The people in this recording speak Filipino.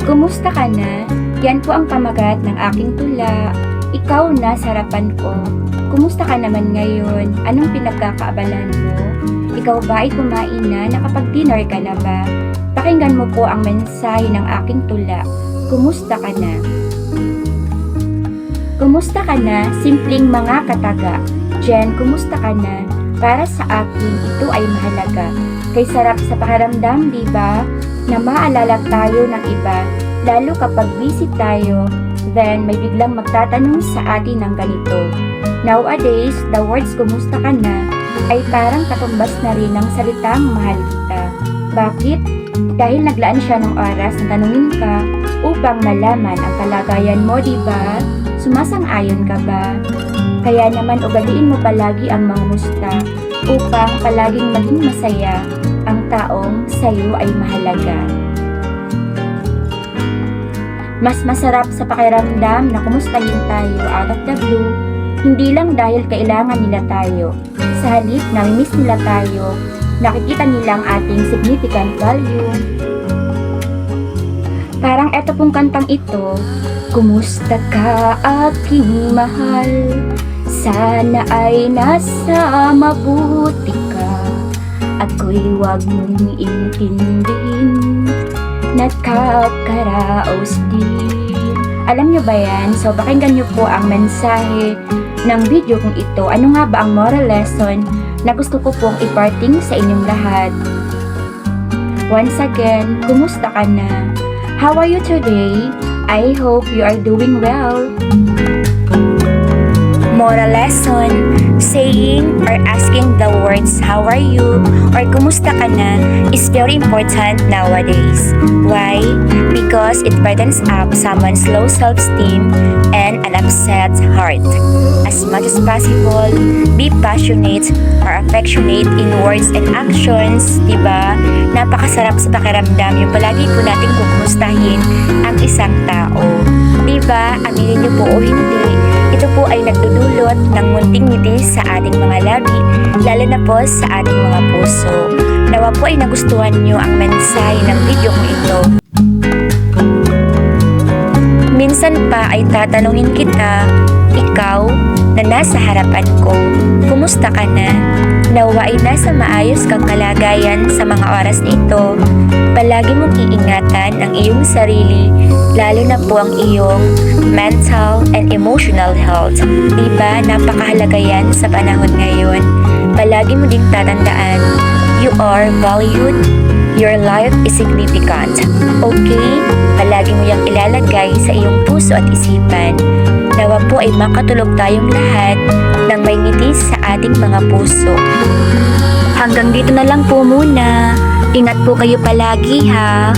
Kumusta ka na? Yan po ang pamagat ng aking tula. Ikaw na sa harapan ko. Kumusta ka naman ngayon? Anong pinagkakaabalan mo? Ikaw ba ay kumain na? Nakapag-dinner ka na ba? Pakinggan mo po ang mensahe ng aking tula. Kumusta ka na? Kumusta ka na? Simpleng mga kataga. Jen, kumusta ka na? Para sa akin, ito ay mahalaga. Kay sarap sa pakiramdam, di ba? Na maalala tayo ng iba, lalo kapag busy tayo, then may biglang magtatanong sa atin ng ganito. Nowadays, the words kumusta ka na ay parang katumbas na rin ng salitang mahal kita. Bakit? Dahil naglaan siya ng oras na tanungin ka upang malaman ang kalagayan mo, di ba? Sumasang-ayon ka ba? Kaya naman ugaliin mo palagi ang mga musta upang palaging maging masaya ang taong sa'yo ay mahalaga. Mas masarap sa pakiramdam na kumustahin tayo out of the blue, hindi lang dahil kailangan nila tayo. Sa halip na miss nila tayo, nakikita nilang ating significant value. Parang eto pong kantang ito, kumusta ka aking mahal? Sana ay nasa mabuti ka. Ako'y wag mong intindihin, nakakaraos din. Alam nyo ba yan? So pakinggan nyo po ang mensahe ng video kong ito. Ano nga ba ang moral lesson na gusto ko pong iparting sa inyong lahat? Once again, kumusta ka na? How are you today? I hope you are doing well. Moral lesson, saying or asking the words how are you or kumusta ka na is very important nowadays. Why? Because it brightens up someone's low self-esteem and an upset heart. As much as possible, be passionate or affectionate in words and actions, diba? Napakasarap sa pakiramdam yung palagi po nating kukumustahin ang isang tao. Diba? Aminin niyo po o hindi, ito po ay nagdudulot ng munting ngiti sa ating mga labi, lalo na po sa ating mga puso. Nawa po ay nagustuhan niyo ang mensahe ng video ko ito. Minsan pa ay tatanungin kita, ikaw na nasa harapan ko, kumusta ka na? Nawa ay nasa maayos kang kalagayan sa mga oras na ito. Palagi mong iingatan ang iyong sarili, lalo na po ang iyong mental and emotional health. Diba napakahalaga yan sa panahon ngayon? Palagi mo ding tatandaan, you are valued, your life is significant. Okay? Palagi mo yang ilalagay sa iyong puso at isipan. Nawa po ay makatulog tayong lahat ng may ngiti sa ating mga puso. Hanggang dito na lang po muna. Ingat po kayo palagi ha.